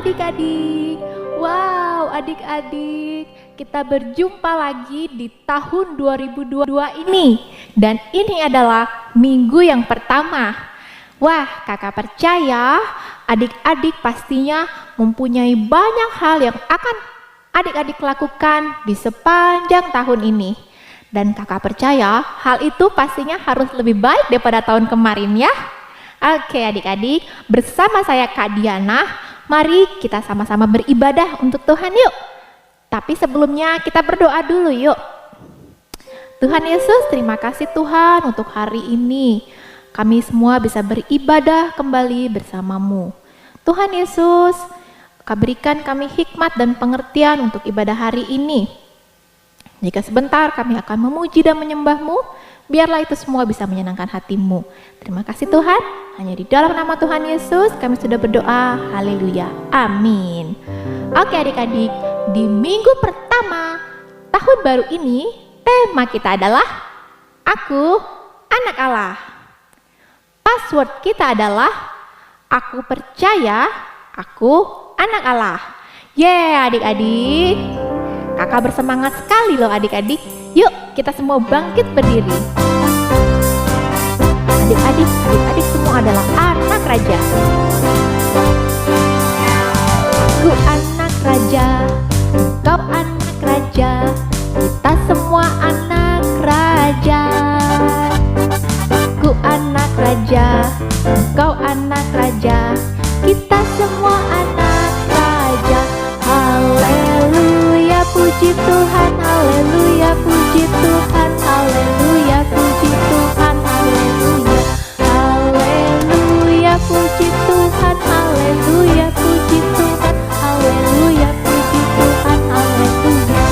adik-adik. Wow, adik-adik, kita berjumpa lagi di tahun 2022 ini. Dan ini adalah minggu yang pertama. Wah, kakak percaya adik-adik pastinya mempunyai banyak hal yang akan adik-adik lakukan di sepanjang tahun ini. Dan kakak percaya hal itu pastinya harus lebih baik daripada tahun kemarin ya. Oke adik-adik, bersama saya Kak Diana, mari kita sama-sama beribadah untuk Tuhan yuk. Tapi sebelumnya kita berdoa dulu yuk. Tuhan Yesus, terima kasih Tuhan untuk hari ini. Kami semua bisa beribadah kembali bersamamu. Tuhan Yesus, berikan kami hikmat dan pengertian untuk ibadah hari ini. Jika sebentar kami akan memuji dan menyembah-Mu, biarlah itu semua bisa menyenangkan hati-Mu. Terima kasih Tuhan, hanya di dalam nama Tuhan Yesus kami sudah berdoa, haleluya, amin. Oke adik-adik, di minggu pertama tahun baru ini, tema kita adalah Aku Anak Allah. Password kita adalah Aku percaya, aku anak Allah. Yeay adik-adik, kakak bersemangat sekali loh adik-adik. Yuk kita semua bangkit berdiri. Adik-adik semua adalah anak raja. Aku anak raja, kau anak raja, kita semua anak raja. Aku anak raja, kau anak raja, kita semua anak raja. Haleluya, puji Tuhan, haleluya, puji Tuhan, haleluya, puji Tuhan, haleluya. Haleluya, puji Tuhan, haleluya, puji Tuhan, haleluya, puji Tuhan, haleluya.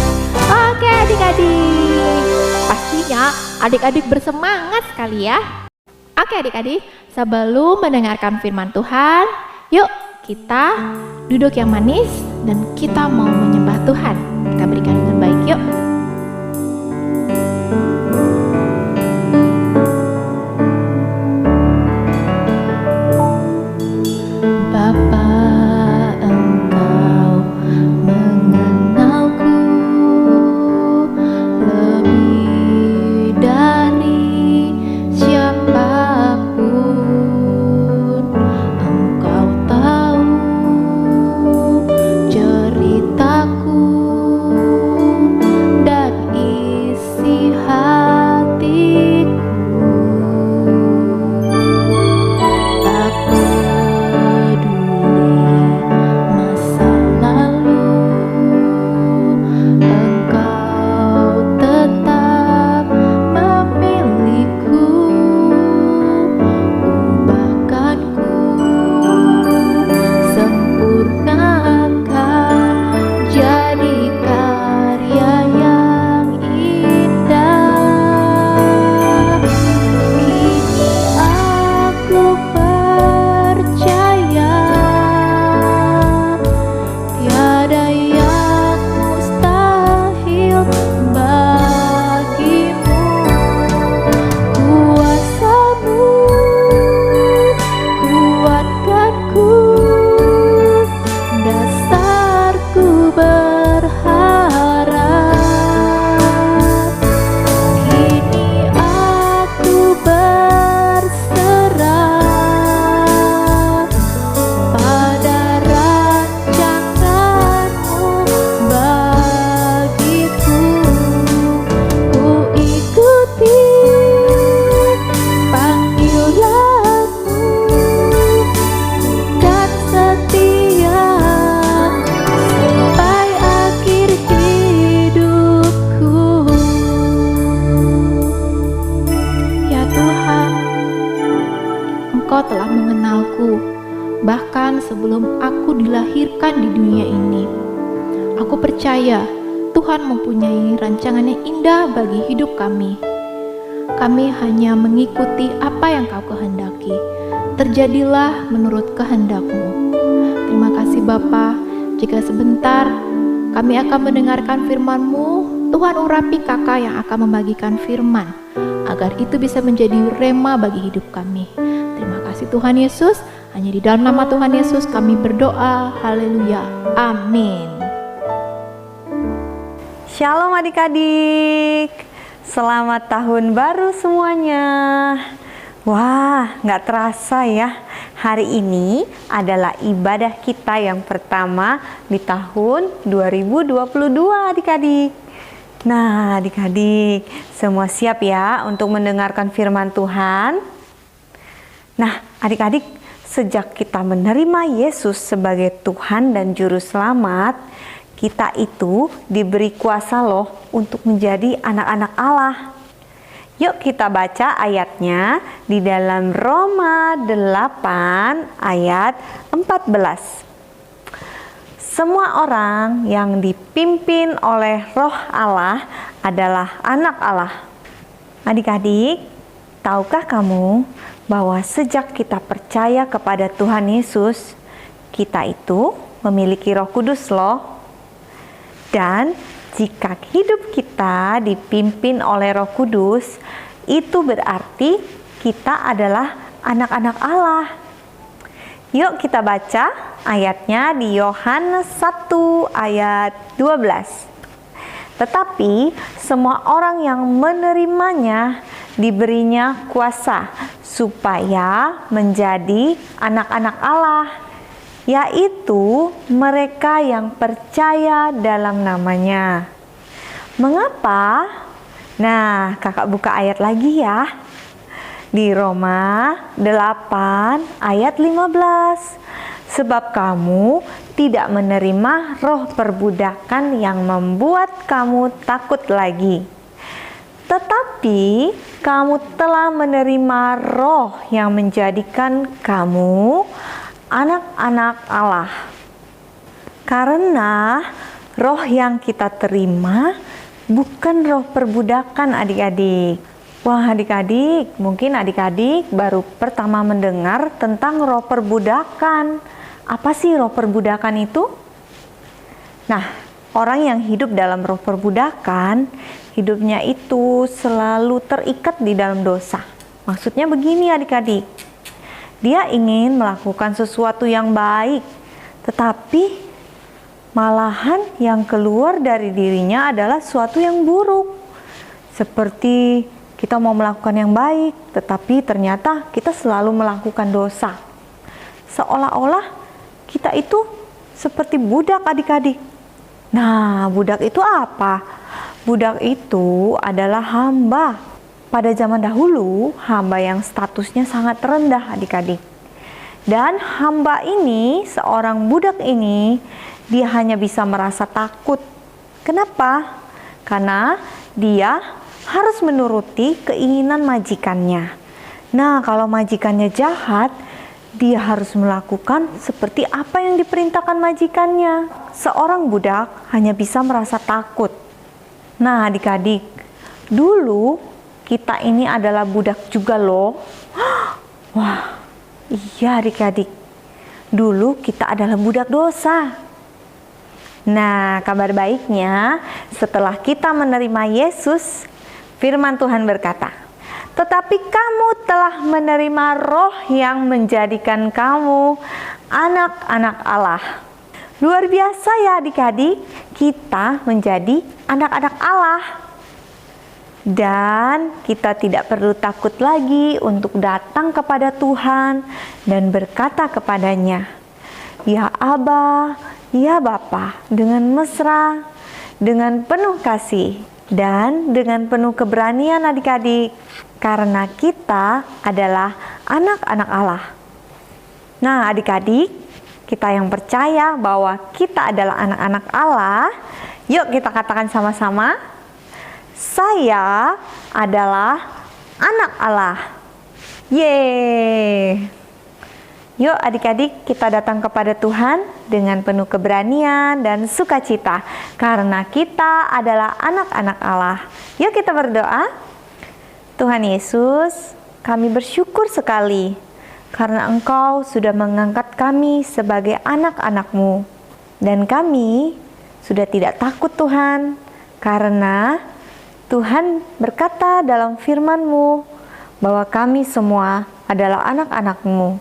Oke adik-adik, pastinya adik-adik bersemangat sekali ya. Oke adik-adik, sebelum mendengarkan firman Tuhan, yuk kita duduk yang manis dan kita mau menyembah Tuhan. Kita berikan dengan baik yuk. Bapa, Engkau mengenalku lebih dari siapapun. Engkau tahu ceritaku dan isi hatiku. Tak peduli masa lalu, Engkau tetap memilihku. Ubahkanku, sempurnakan jadi karya yang indah. Kini aku percaya tiada yang mustahil bagimu. Kuasa-Mu kuatkanku, dasarku berharap. Kini aku berserah pada rancangan-Mu bagiku. Ku ikuti panggilan-Mu dan setia sampai akhir hidupku. Ya Tuhan, Engkau telah mengenalku bahkan sebelum aku dilahirkan di dunia ini. Aku percaya Tuhan mempunyai rancangan yang indah bagi hidup kami. Kami hanya mengikuti apa yang Kau kehendaki. Terjadilah menurut kehendak-Mu. Terima kasih Bapa. Jika sebentar kami akan mendengarkan firman-Mu, Tuhan urapi kakak yang akan membagikan firman, agar itu bisa menjadi rema bagi hidup kami. Terima kasih Tuhan Yesus. Hanya di dalam nama Tuhan Yesus kami berdoa. Haleluya. Amin. Shalom adik-adik. Selamat tahun baru semuanya. Wah, gak terasa ya. Hari ini adalah ibadah kita yang pertama di tahun 2022 adik-adik. Nah adik-adik, semua siap ya untuk mendengarkan firman Tuhan? Nah adik-adik, sejak kita menerima Yesus sebagai Tuhan dan Juru Selamat, kita itu diberi kuasa loh untuk menjadi anak-anak Allah. Yuk kita baca ayatnya di dalam Roma 8 ayat 14. Semua orang yang dipimpin oleh Roh Allah adalah anak Allah. Adik-adik, tahukah kamu bahwa sejak kita percaya kepada Tuhan Yesus, kita itu memiliki Roh Kudus loh. Dan jika hidup kita dipimpin oleh Roh Kudus, itu berarti kita adalah anak-anak Allah. Yuk kita baca ayatnya di Yohanes 1 ayat 12. Tetapi semua orang yang menerimanya diberinya kuasa supaya menjadi anak-anak Allah, yaitu mereka yang percaya dalam namanya. Mengapa? Nah, kakak buka ayat lagi ya. Di Roma 8 ayat 15. Sebab kamu tidak menerima roh perbudakan yang membuat kamu takut lagi. Tetapi kamu telah menerima roh yang menjadikan kamu anak-anak Allah. Karena roh yang kita terima bukan roh perbudakan adik-adik. Wah adik-adik, mungkin adik-adik baru pertama mendengar tentang roh perbudakan. Apa sih roh perbudakan itu? Nah, orang yang hidup dalam roh perbudakan, hidupnya itu selalu terikat di dalam dosa. Maksudnya begini adik-adik. Dia ingin melakukan sesuatu yang baik, tetapi malahan yang keluar dari dirinya adalah sesuatu yang buruk. Seperti kita mau melakukan yang baik, tetapi ternyata kita selalu melakukan dosa. Seolah-olah kita itu seperti budak adik-adik. Nah, budak itu apa? Budak itu adalah hamba. Pada zaman dahulu, hamba yang statusnya sangat rendah adik-adik. Dan hamba ini, seorang budak ini, dia hanya bisa merasa takut. Kenapa? Karena dia harus menuruti keinginan majikannya. Nah, kalau majikannya jahat, dia harus melakukan seperti apa yang diperintahkan majikannya. Seorang budak hanya bisa merasa takut. Nah, adik-adik, dulu kita ini adalah budak juga loh. Wah, iya adik-adik. Dulu kita adalah budak dosa. Nah, kabar baiknya setelah kita menerima Yesus, firman Tuhan berkata, tetapi kamu telah menerima roh yang menjadikan kamu anak-anak Allah. Luar biasa ya adik-adik, kita menjadi anak-anak Allah. Dan kita tidak perlu takut lagi untuk datang kepada Tuhan dan berkata kepadanya, ya Aba, ya Bapa, dengan mesra, dengan penuh kasih, dan dengan penuh keberanian adik-adik, karena kita adalah anak-anak Allah. Nah adik-adik, kita yang percaya bahwa kita adalah anak-anak Allah, yuk kita katakan sama-sama, saya adalah anak Allah. Yeay! Yuk adik-adik, kita datang kepada Tuhan dengan penuh keberanian dan sukacita, karena kita adalah anak-anak Allah. Yuk kita berdoa. Tuhan Yesus, kami bersyukur sekali karena Engkau sudah mengangkat kami sebagai anak-anak-Mu. Dan kami sudah tidak takut Tuhan, karena Tuhan berkata dalam firman-Mu bahwa kami semua adalah anak-anak-Mu.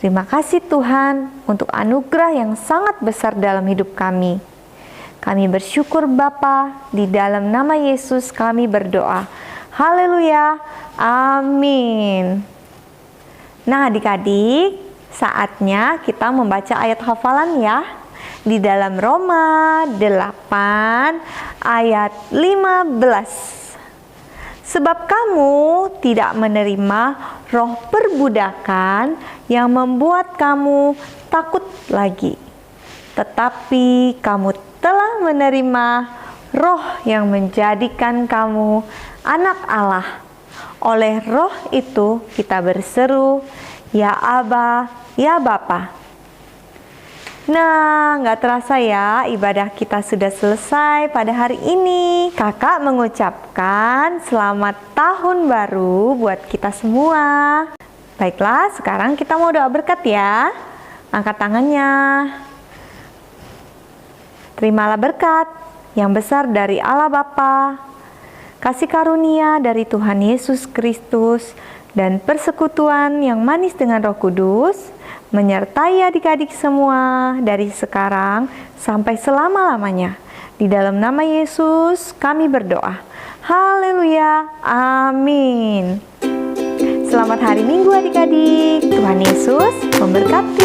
Terima kasih Tuhan untuk anugerah yang sangat besar dalam hidup kami. Kami bersyukur Bapa, di dalam nama Yesus kami berdoa. Haleluya, amin. Nah adik-adik, saatnya kita membaca ayat hafalan ya. Di dalam Roma 8 ayat 15. Sebab kamu tidak menerima roh perbudakan yang membuat kamu takut lagi. Tetapi kamu telah menerima roh yang menjadikan kamu anak Allah. Oleh roh itu kita berseru, ya Aba, ya Bapa. Nah, nggak terasa ya, ibadah kita sudah selesai pada hari ini. Kakak mengucapkan selamat tahun baru buat kita semua. Baiklah, sekarang kita mau doa berkat ya. Angkat tangannya. Terimalah berkat yang besar dari Allah Bapa, kasih karunia dari Tuhan Yesus Kristus, dan persekutuan yang manis dengan Roh Kudus menyertai adik-adik semua dari sekarang sampai selama-lamanya. Di dalam nama Yesus kami berdoa. Haleluya, amin. Selamat hari Minggu adik-adik. Tuhan Yesus memberkati.